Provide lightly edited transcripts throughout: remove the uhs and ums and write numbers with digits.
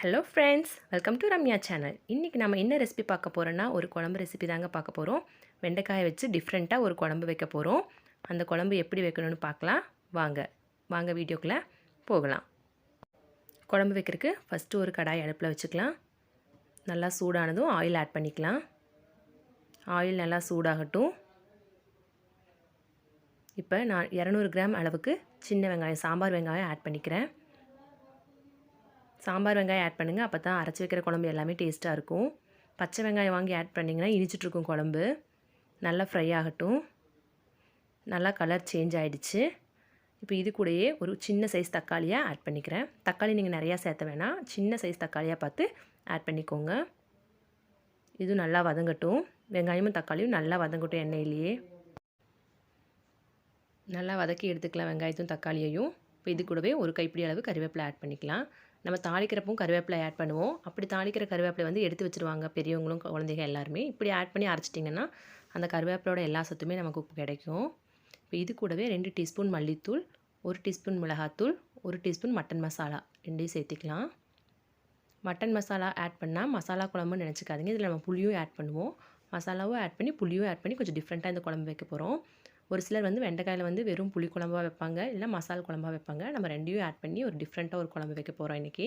Hello friends, welcome to Ramya channel. இன்றைக்கி நம்ம என்ன ரெசிபி பார்க்க போகிறோன்னா, ஒரு குழம்பு ரெசிபி தாங்க பார்க்க போகிறோம். வெண்டைக்காயை வச்சு டிஃப்ரெண்ட்டாக ஒரு குழம்பு வைக்க போகிறோம். அந்த குழம்பு எப்படி வைக்கணும்னு பார்க்கலாம். வாங்க வீடியோக்குள்ளே போகலாம். குழம்பு வைக்கிறதுக்கு ஃபஸ்ட்டு ஒரு கடாய் அடுப்பில் வச்சுக்கலாம். நல்லா சூடானதும் ஆயில் ஆட் பண்ணிக்கலாம். ஆயில் நல்லா சூடாகட்டும். இப்போ நான் 200 கிராம் அளவுக்கு சின்ன வெங்காயம், சாம்பார் வெங்காயம் ஆட் பண்ணிக்கிறேன். சாம்பார் வெங்காயம் ஆட் பண்ணுங்கள், அப்போ தான் அரைச்சி வைக்கிற குழம்பு எல்லாமே டேஸ்ட்டாக இருக்கும். பச்சை வெங்காயம் வாங்கி ஆட் பண்ணிங்கன்னா இனிச்சிட்ருக்கும் குழம்பு. நல்லா ஃப்ரை ஆகட்டும். நல்லா கலர் சேஞ்ச் ஆகிடுச்சு. இப்போ இது கூடயே ஒரு சின்ன சைஸ் தக்காளியாக ஆட் பண்ணிக்கிறேன். தக்காளி நீங்கள் நிறையா சேர்த்த வேணாம், சின்ன சைஸ் தக்காளியாக பார்த்து ஆட் பண்ணிக்கோங்க. இதுவும் நல்லா வதங்கட்டும். வெங்காயமும் தக்காளியும் நல்லா வதங்கட்டும் எண்ணெயிலேயே. நல்லா வதக்கி எடுத்துக்கலாம் வெங்காயத்தையும் தக்காளியையும். இப்போ இது கூடவே ஒரு கைப்பிடி அளவு கறிவேப்பிலை ஆட் பண்ணிக்கலாம். நம்ம தாளிக்கிறப்பவும் கருவேப்பிலை ஆட் பண்ணுவோம். அப்படி தாளிக்கிற கருவேப்பிலை வந்து எடுத்து வச்சுருவாங்க பெரியவங்களும் குழந்தைங்க எல்லாருமே. இப்படி ஆட் பண்ணி அரைச்சிட்டிங்கன்னா அந்த கருவேப்பிலோட எல்லா சத்துமே நமக்கு கிடைக்கும். இப்போ இது கூடவே 2 டீஸ்பூன் மல்லித்தூள், 1 டீஸ்பூன் மிளகாத்தூள், 1 டீஸ்பூன் மட்டன் மசாலா ரெண்டையும் சேர்த்திக்கலாம். மட்டன் மசாலா ஆட் பண்ணால் மசாலா குழம்புன்னு நினச்சிக்காதீங்க. இதில் நம்ம புளியும் ஆட் பண்ணுவோம். மசாலாவும் ஆட் பண்ணி புளியும் ஆட் பண்ணி கொஞ்சம் டிஃப்ரெண்ட்டாக இந்த குழம்பு வைக்க போகிறோம். ஒரு சிலர் வந்து வெண்டைக்காயில் வந்து வெறும் புளி குழம்பா வைப்பாங்க, இல்லை மசாலா குழம்பா வைப்பாங்க. நம்ம ரெண்டையும் ஆட் பண்ணி ஒரு டிஃப்ரெண்ட்டாக ஒரு குழம்பு வைக்க போகிறோம் இன்றைக்கி.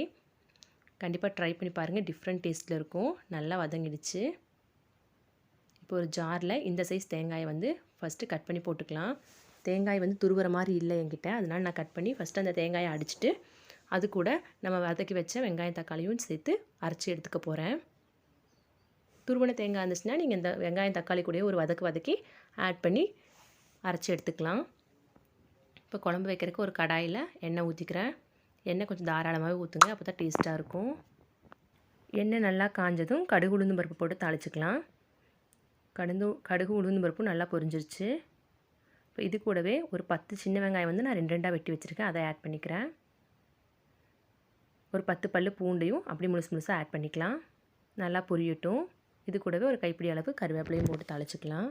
கண்டிப்பாக ட்ரை பண்ணி பாருங்கள், டிஃப்ரெண்ட் டேஸ்ட்டில் இருக்கும். நல்லா வதங்கிடுச்சு. இப்போ ஒரு ஜாரில் இந்த சைஸ் தேங்காயை வந்து ஃபஸ்ட்டு கட் பண்ணி போட்டுக்கலாம். தேங்காய் வந்து துருவுற மாதிரி இல்லை என்கிட்ட, அதனால் நான் கட் பண்ணி ஃபஸ்ட்டு அந்த தேங்காயை அடிச்சுட்டு அது கூட நம்ம வதக்கி வச்ச வெங்காயம் தக்காளியும் சேர்த்து அரைச்சி எடுத்துக்க போகிறேன். துருவன தேங்காய் இருந்துச்சுன்னா நீங்கள் இந்த வெங்காயம் தக்காளி கூடயே ஒரு வதக்கி ஆட் பண்ணி அரைச்சி எடுத்துக்கலாம். இப்போ குழம்பு வைக்கிறதுக்கு ஒரு கடாயில் எண்ணெய் ஊற்றிக்கிறேன். எண்ணெய் கொஞ்சம் தாராளமாகவே ஊற்றுங்க, அப்போ தான் டேஸ்ட்டாக இருக்கும். எண்ணெய் நல்லா காஞ்சதும் கடுகு உளுந்து பருப்பு போட்டு தாளிச்சிக்கலாம். கடுகு உளுந்து பருப்பு நல்லா பொரிஞ்சிருச்சு. இப்போ இது கூடவே ஒரு 10 சின்ன வெங்காயம் வந்து நான் 2 வெட்டி வச்சுருக்கேன், அதை ஆட் பண்ணிக்கிறேன். ஒரு 10 பல்லு பூண்டையும் அப்படி முழுசாக ஆட் பண்ணிக்கலாம். நல்லா பொரியட்டும். இது கூடவே ஒரு கைப்பிடி அளவு கருவேப்பிலையும் போட்டு தாளிச்சிக்கலாம்.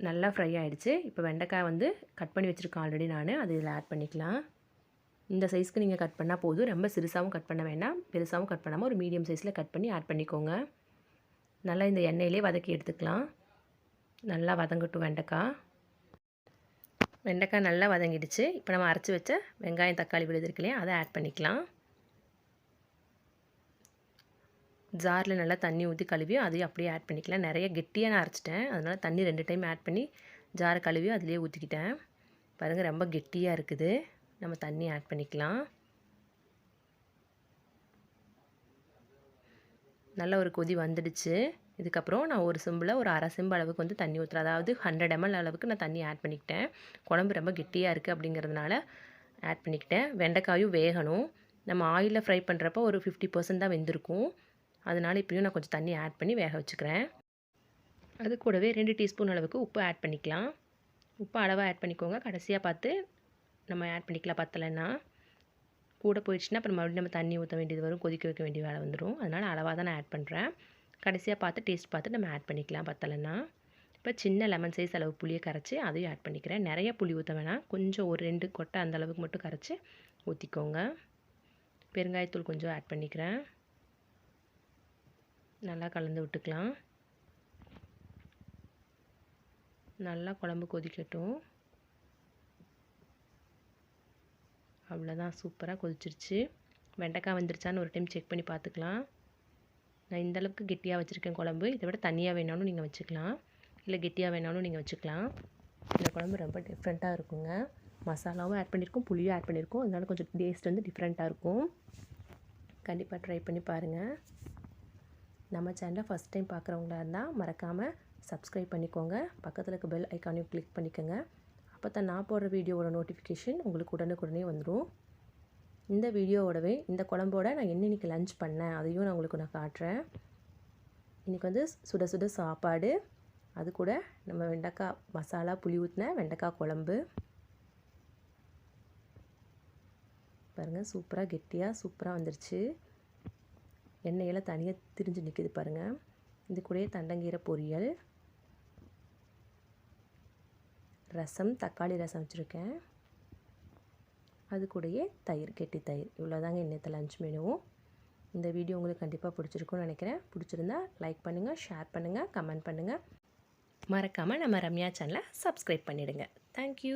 நல்லா ஃப்ரை ஆகிடுச்சு. இப்போ வெண்டைக்காய் வந்து கட் பண்ணி வச்சுருக்கேன் ஆல்ரெடி நான், அது இதில் ஆட் பண்ணிக்கலாம். இந்த சைஸ்க்கு நீங்கள் கட் பண்ணால் போதும். ரொம்ப சிறுசாகவும் கட் பண்ண வேண்டாம், பெருசாகவும் கட் பண்ணாமல் ஒரு மீடியம் சைஸில் கட் பண்ணி ஆட் பண்ணிக்கோங்க. நல்லா இந்த எண்ணெயிலே வதக்கி எடுத்துக்கலாம். நல்லா வதங்கட்டும் வெண்டைக்காய். வெண்டைக்காய் நல்லா வதங்கிடுச்சு. இப்போ நம்ம அரைச்சி வச்ச வெங்காயம் தக்காளி விழுது இருக்கு இல்லையா, அதை ஆட் பண்ணிக்கலாம். ஜாரில் நல்லா தண்ணி ஊற்றி கழுவியும் அதையும் அப்படியே ஆட் பண்ணிக்கலாம். நிறைய கெட்டியாக நான் அரைச்சிட்டேன், அதனால் தண்ணி 2 டைம் ஆட் பண்ணி ஜாரை கழுவியும் அதிலே ஊற்றிக்கிட்டேன். பாருங்கள் ரொம்ப கெட்டியாக இருக்குது. நம்ம தண்ணி ஆட் பண்ணிக்கலாம். நல்ல ஒரு கொதி வந்துடுச்சு. இதுக்கப்புறம் நான் ஒரு செம்பில் ஒரு அரை செம்பு அளவுக்கு வந்து தண்ணி ஊற்றுறேன். அதாவது 100 ml அளவுக்கு நான் தண்ணி ஆட் பண்ணிக்கிட்டேன். குழம்பு ரொம்ப கெட்டியாக இருக்குது அப்படிங்கிறதுனால ஆட் பண்ணிக்கிட்டேன். வெண்டைக்காயும் வேகணும். நம்ம ஆயிலில் ஃப்ரை பண்ணுறப்போ ஒரு 50% தான் வெந்திருக்கும். அதனால் இப்போயும் நான் கொஞ்சம் தண்ணி ஆட் பண்ணி வேக வச்சுக்கிறேன். அது கூடவே 2 டீஸ்பூன் அளவுக்கு உப்பு ஆட் பண்ணிக்கலாம். உப்பு அளவாக ஆட் பண்ணிக்கோங்க. கடைசியாக பார்த்து நம்ம ஆட் பண்ணிக்கலாம். பத்தலைன்னா கூட போயிடுச்சுன்னா அப்புறம் மறுபடியும் நம்ம தண்ணி ஊற்ற வேண்டியது வரும், கொதிக்க வைக்க வேண்டிய வேலை வந்துடும். அதனால் அளவாக தான் நான் ஆட் பண்ணுறேன். கடைசியாக பார்த்து டேஸ்ட் பார்த்து நம்ம ஆட் பண்ணிக்கலாம் பத்தலைன்னா. இப்போ சின்ன லெமன் சைஸ் அளவு புளியை கரைச்சி அதையும் ஆட் பண்ணிக்கிறேன். நிறைய புளி ஊற்ற வேணாம், கொஞ்சம் ஒரு 2 கொட்டை அந்த அளவுக்கு மட்டும் கரைச்சி ஊற்றிக்கோங்க. பெருங்காயத்தூள் கொஞ்சம் ஆட் பண்ணிக்கிறேன். நல்லா கலந்து விட்டுக்கலாம். நல்லா குழம்பு கொதிக்கட்டும். அவ்வளோதான், சூப்பராக கொதிச்சிருச்சு. வெண்டைக்காய் வந்துருச்சான்னு ஒரு டைம் செக் பண்ணி பார்த்துக்கலாம். நான் இந்தளவுக்கு கெட்டியாக வச்சுருக்கேன் குழம்பு. இதை விட தண்ணியாக வேணாலும் நீங்கள் வச்சுக்கலாம், இல்லை கெட்டியாக வேணாலும் நீங்கள் வச்சுக்கலாம். இந்த குழம்பு ரொம்ப டிஃப்ரெண்ட்டாக இருக்குங்க. மசாலாவும் ஆட் பண்ணியிருக்கோம், புளியும் ஆட் பண்ணியிருக்கோம். அதனால கொஞ்சம் டேஸ்ட் வந்து டிஃப்ரெண்ட்டாக இருக்கும். கண்டிப்பாக ட்ரை பண்ணி பாருங்கள். நம்ம சேனலை ஃபஸ்ட் டைம் பார்க்குறவங்களா இருந்தால் மறக்காமல் சப்ஸ்கிரைப் பண்ணிக்கோங்க. பக்கத்தில் இருக்க பெல் ஐக்கானையும் கிளிக் பண்ணிக்கோங்க. அப்போ தான் நான் போடுற வீடியோவோட நோட்டிஃபிகேஷன் உங்களுக்கு உடனுக்குடனே வந்துடும். இந்த வீடியோவோடவே இந்த குழம்போட நான் என்ன இன்றைக்கி லஞ்ச் பண்ணேன் அதையும் நான் உங்களுக்கு காட்டுறேன். இன்றைக்கி வந்து சுட சுட சாப்பாடு, அது கூட நம்ம வெண்டைக்காய் மசாலா புளி ஊற்றின வெண்டைக்காய் குழம்பு. பாருங்கள், சூப்பராக கெட்டியாக சூப்பராக வந்துருச்சு. எண்ணெயெல்லாம் தனியாக திரிஞ்சு நிற்கிது பாருங்கள். இது கூடயே தண்டங்கீரை பொரியல், ரசம், தக்காளி ரசம் வச்சுருக்கேன். அது கூடயே தயிர், கெட்டி தயிர். இவ்வளோதாங்க இன்னத்த லஞ்ச் மெனுவும். இந்த வீடியோ உங்களுக்கு கண்டிப்பாக பிடிச்சிருக்கும்னு நினைக்கிறேன். பிடிச்சிருந்தா லைக் பண்ணுங்கள், ஷேர் பண்ணுங்கள், கமெண்ட் பண்ணுங்கள். மறக்காமல் நம்ம ரம்யா சேனலை சப்ஸ்கிரைப் பண்ணிவிடுங்க. தேங்க்யூ.